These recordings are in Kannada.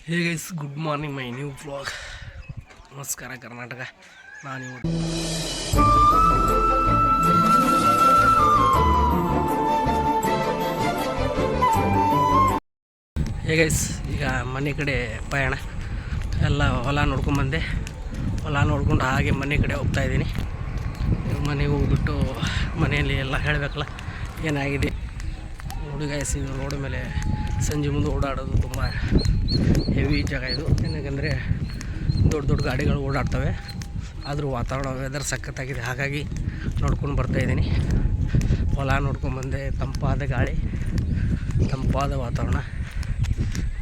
Hey guys, good morning my new vlog. ನಮಸ್ಕಾರ ಕರ್ನಾಟಕ. ನಾನು ಹೇ ಗೈಸ್, ಈಗ ಮನೆ ಕಡೆ ಪಯಣ. ಎಲ್ಲ ಹೊಲ ನೋಡ್ಕೊಂಬಂದೆ. ಹೊಲ ನೋಡ್ಕೊಂಡು ಹಾಗೆ ಮನೆ ಕಡೆ ಹೋಗ್ತಾಯಿದ್ದೀನಿ. ಮನೆಗೆ ಹೋಗ್ಬಿಟ್ಟು ಮನೆಯಲ್ಲಿ ಎಲ್ಲ ಹೇಳಬೇಕಲ್ಲ ಏನಾಗಿದೆ ನೋಡಿ ಗೈಸ್. ಇದು ರೋಡ್ ಮೇಲೆ ಸಂಜೆ ಮುಂದೆ ಓಡಾಡೋದು ತುಂಬ ಹೆವಿ ಜಾಗ ಇದು. ಏನಕ್ಕಂದರೆ ದೊಡ್ಡ ದೊಡ್ಡ ಗಾಡಿಗಳು ಓಡಾಡ್ತವೆ. ಆದರೂ ವಾತಾವರಣ ವೆದರ್ ಸಖತ್ತಾಗಿದೆ, ಹಾಗಾಗಿ ನೋಡ್ಕೊಂಡು ಬರ್ತಾಯಿದ್ದೀನಿ. ಹೊಲ ನೋಡ್ಕೊಂಡ್ಬಂದೆ. ತಂಪಾದ ಗಾಳಿ, ತಂಪಾದ ವಾತಾವರಣ,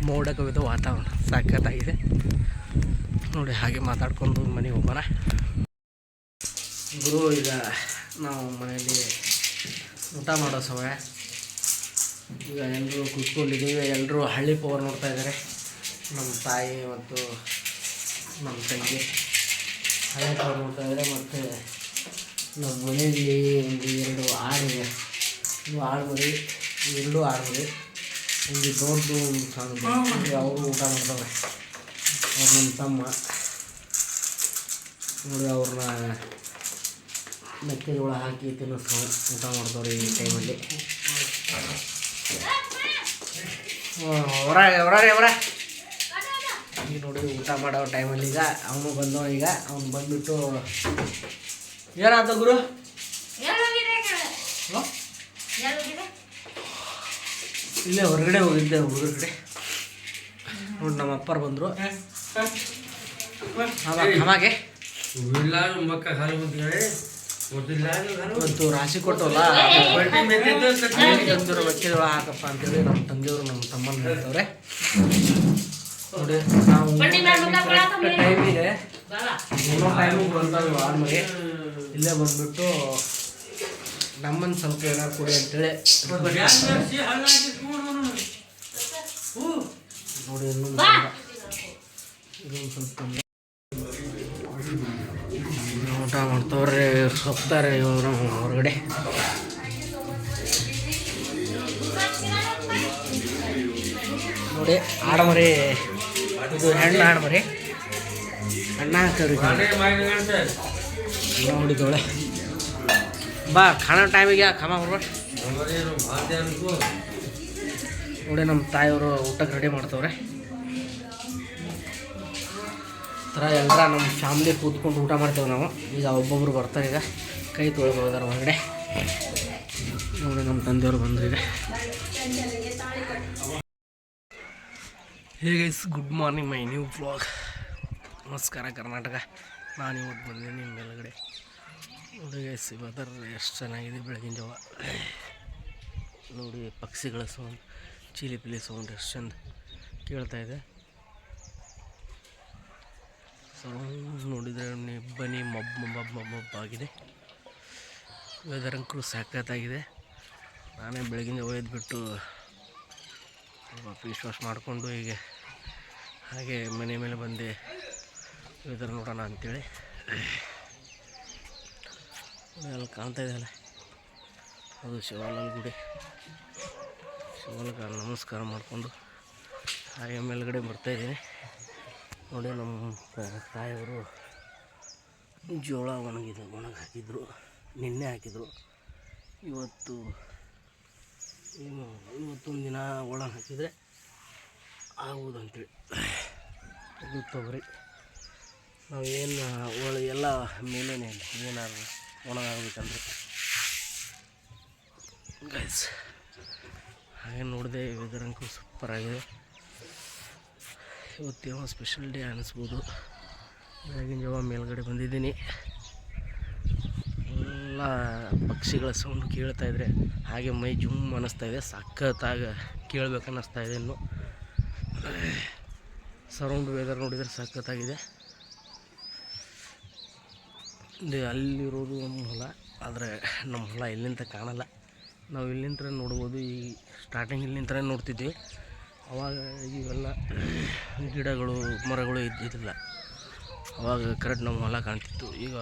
ಮೋಡ ಕವಿದ ವಾತಾವರಣ ಸಖತ್ತಾಗಿದೆ ನೋಡಿ. ಹಾಗೆ ಮಾತಾಡ್ಕೊಂಡು ಮನೆಗೆ ಹೋಗೋಣ ಗುರು. ಈಗ ನಾವು ಮನೆಯಲ್ಲಿ ಊಟ ಮಾಡೋ ಸಮಯ. ಈಗ ಎಲ್ಲರೂ ಕೂತ್ಕೊಂಡಿದ್ದೀವಿ. ಎಲ್ಲರೂ ಹಳ್ಳಿ ಪವರ್ ನೋಡ್ತಾ ಇದ್ದಾರೆ. ನಮ್ಮ ತಾಯಿ ಮತ್ತು ನಮ್ಮ ತಂಗಿ ಹಳ್ಳಿ ಪವರ್ ನೋಡ್ತಾ ಇದ್ದಾರೆ. ಮತ್ತು ನಮ್ಮ ಮನೆಯಲ್ಲಿ ಒಂದು 2 ಆಡಿವೆ. ಇದು ಆಡುಮರಿ, 2 ಆಡುಮರಿ, ಒಂದು ದೊಡ್ಡ ಸಣ್ಣ. ಅವರು ಊಟ ಮಾಡ್ತವ್ರೆ. ಅವ್ರು ನಮ್ಮ ತಮ್ಮ ನೋಡಿ. ಅವ್ರನ್ನ ಮೆಕ್ಕೆಜೋಳ ಹಾಕಿ ತಿನ್ನಿಸ್ಕೊಂಡು ಊಟ ಮಾಡ್ತವ್ರೆ ಈ ಟೈಮಲ್ಲಿ. ಈಗ ನೋಡಿ ಊಟ ಮಾಡೋ ಟೈಮಲ್ಲಿ ಈಗ ಅವನು ಬಂದವ. ಈಗ ಅವ್ನು ಬಂದುಬಿಟ್ಟು ಏನಾಯ್ತು ಗುರು? ಇಲ್ಲೇ ಹೊರಗಡೆ ಹೋಗಿದ್ದೆ ಹುಡುಗರ ಕಡೆ. ನೋಡಿ ನಮ್ಮ ಅಪ್ಪರು ಬಂದರು. ಹಾಗೆ ಇವತ್ತು ರಾಶಿ ಕೊಟ್ಟವಲ್ಲ, ತಂದಿರೋ ಮೆಕ್ಕೆಜೋಳ ಹಾಕಪ್ಪ ಅಂತೇಳಿ ನಮ್ಮ ತಂದೆಯವರು ನಮ್ಮ ತಮ್ಮನ ಹೇಳ್ತವ್ರೆ ನೋಡಿ. ನಾವು ಟೈಮಿಗೆ ಟೈಮಿಗೆ ಬಂದವು ಆದ್ಮೇಲೆ ಇಲ್ಲೇ ಬಂದುಬಿಟ್ಟು ನಮ್ಮನ್ನು ಸ್ವಲ್ಪ ಏನಾರು ಕೊಡಿ ಅಂತೇಳಿ ನೋಡಿ. ಇನ್ನೊಂದು ಸ್ವಲ್ಪ ಊಟ ಮಾಡ್ತವ್ರೆ, ಹೋಗ್ತಾರೆ ಇವರು ಹೊರಗಡೆ. ನೋಡಿ ಆಡಮರಿ, ಇದು ಹೆಣ್ಣು ಆಡಮರಿ. ಅಣ್ಣ ಹಾಕವ್ರಿ ಅಣ್ಣ ಹೊಡಿತವಳೆ. ಬಾ ಖಾನ ಟೈಮಿಗೆ ಖಾಮ ಬರ್ಬೇಡ ನೋಡಿ. ನಮ್ಮ ತಾಯಿಯವರು ಊಟಕ್ಕೆ ರೆಡಿ ಮಾಡ್ತವ್ರೆ. ಥರ ಎಲ್ಲರ ನಮ್ಮ ಫ್ಯಾಮ್ಲಿ ಕೂತ್ಕೊಂಡು ಊಟ ಮಾಡ್ತೇವೆ ನಾವು. ಈಗ ಒಬ್ಬೊಬ್ರು ಬರ್ತಾರೆ. ಈಗ ಕೈ ತೊಳ್ಬೋದಾರ ಹೊರಗಡೆ ನೋಡಿ. ನಮ್ಮ ತಂದೆಯವರು ಬಂದರು ಈಗ. Hey guys, good morning my new vlog. ನಮಸ್ಕಾರ ಕರ್ನಾಟಕ. ನಾನು ಇವತ್ತು ಬಂದಿದ್ದೀನಿ ಮೇಲ್ಗಡೆ ನೋಡಿ. ಗೈಸ್ ವೆದರ್ ಎಷ್ಟು ಚೆನ್ನಾಗಿದೆ. ಬೆಳಗಿನ ಜಾವ ನೋಡಿ. ಪಕ್ಷಿಗಳ ಸೌಂಡ್, ಚಿಲಿಪಿಲಿ ಸೌಂಡ್ ಎಷ್ಟು ಚಂದ ಕೇಳ್ತಾಯಿದೆ. ಸೌಂಡ್ ನೋಡಿದರೆ ನಿಬ್ಬನಿ ಮಬ್ಬಾಗಿದೆ. ವೆದರ್ ಅಂಕರು ಸಖತ್ತಾಗಿದೆ. ನಾನೇ ಬೆಳಗಿನ ಒಯ್ದುಬಿಟ್ಟು ಫೇಸ್ ವಾಶ್ ಮಾಡಿಕೊಂಡು ಈಗ ಹಾಗೆ ಮನೆ ಮೇಲೆ ಬಂದೆ ವೆದರ್ ನೋಡೋಣ ಅಂಥೇಳಿ. ಅಲ್ಲಿ ಕಾಣ್ತಾ ಇದೆಯಲ್ಲ, ಅದು ಶಿವಾಲಯ ಗುಡಿ. ಶಿವಾಲಯಕ್ಕೆ ನಮಸ್ಕಾರ ಮಾಡಿಕೊಂಡು ಹಾಗೆ ಮೇಲ್ಗಡೆ ಬರ್ತಾಯಿದ್ದೀನಿ ನೋಡಿ. ನಮ್ಮ ತಾಯಿಯವರು ಜೋಳ ಒಣಗಿ ಹಾಕಿದ್ರು, ನಿನ್ನೆ ಹಾಕಿದರು. ಇವತ್ತೊಂದು ದಿನ ಒಣ ಹಾಕಿದರೆ ಆಗುವುದು ಅಂತೇಳಿ. ಇದು ತೊಗರಿ ನಾವೇನು ಎಲ್ಲ ಮೇಲೇನೆ ಇಲ್ಲ, ಏನಾದ್ರು ಒಣಗಾಗಬೇಕಂದ್ರೆ ಗೈಸ್. ಹಾಗೆ ನೋಡಿದೆ ವೆದರ್ ಅಂಕೂ ಸೂಪರಾಗಿದೆ. ಇವತ್ತೇನೋ ಸ್ಪೆಷಲ್ ಡೇ ಅನ್ನಿಸ್ಬೋದು. ಬೆಳಗಿನ ಜಾವ ಮೇಲ್ಗಡೆ ಬಂದಿದ್ದೀನಿ. ಎಲ್ಲ ಪಕ್ಷಿಗಳ ಸೌಂಡ್ ಕೇಳ್ತಾಯಿದ್ರೆ ಹಾಗೆ ಮೈ ಜುಮ್ ಅನ್ನಿಸ್ತಾಯಿದೆ. ಸಖತ್ತಾಗ ಕೇಳಬೇಕು ಅನ್ನಿಸ್ತಾಯಿದೆ. ಇನ್ನು ಸರೌಂಡ್ ವೆದರ್ ನೋಡಿದರೆ ಸಖತ್ತಾಗಿದೆ. ಅಲ್ಲಿರೋದು ನಮ್ಮ ಹೊಲ, ಆದರೆ ನಮ್ಮ ಹೊಲ ಇಲ್ಲಿಂದ ಕಾಣಲ್ಲ. ನಾವು ಇಲ್ಲಿಂದ ನೋಡ್ಬೋದು. ಈ ಸ್ಟಾರ್ಟಿಂಗ್ ಇಲ್ಲಿಂದ ನೋಡ್ತಿದ್ವಿ. ಅವಾಗ ಇವೆಲ್ಲ ಗಿಡಗಳು ಮರಗಳು ಇದ್ದಿದ್ದಿಲ್ಲ. ಅವಾಗ ಕರೆಕ್ಟ್ ನಮ್ಮ ಹೊಲ ಕಾಣ್ತಿತ್ತು. ಈಗ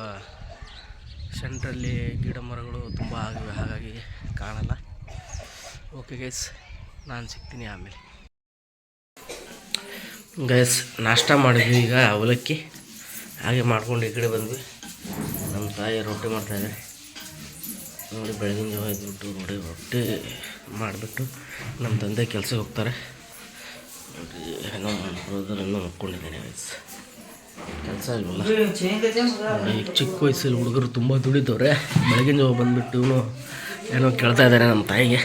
ಸೆಂಟ್ರಲ್ಲಿ ಗಿಡ ಮರಗಳು ತುಂಬ ಆಗಿವೆ, ಹಾಗಾಗಿ ಕಾಣಲ್ಲ. ಓಕೆ ಗೈಸ್, ನಾನು ಸಿಗ್ತೀನಿ ಆಮೇಲೆ. ಗೈಸ್ ನಾಷ್ಟ ಮಾಡಿದ್ವಿ ಈಗ ಅವಲಕ್ಕಿ ಹಾಗೆ ಮಾಡ್ಕೊಂಡು ಈ ಕಡೆ ಬಂದ್ವಿ. ನಮ್ಮ ತಾಯಿ ರೊಟ್ಟಿ ಮಾಡ್ತಾಯಿದ್ದಾರೆ ನೋಡಿ. ಬೆಳಗಿನ ಜಾವ ಎದ್ಬಿಟ್ಟು ನೋಡಿ ರೊಟ್ಟಿ ಮಾಡಿಬಿಟ್ಟು ನಮ್ಮ ತಂದೆ ಕೆಲಸಕ್ಕೆ ಹೋಗ್ತಾರೆ ನೋಡಿ. ನಮ್ಮ ಬ್ರದರ್ ಇನ್ನೂ ಮಕ್ಕೊಂಡಿದ್ದೇನೆ ಗೈಸ್, ಕೆಲಸ ಇಲ್ವಲ್ಲ. ಈ ಚಿಕ್ಕ ವಯಸ್ಸಲ್ಲಿ ಹುಡುಗರು ತುಂಬ ದುಡಿದವ್ರೆ. ಬೆಳಗಿನ ಜಾವ ಬಂದುಬಿಟ್ಟು ಏನೋ ಕೇಳ್ತಾ ಇದ್ದಾರೆ ನಮ್ಮ ತಾಯಿಗೆ.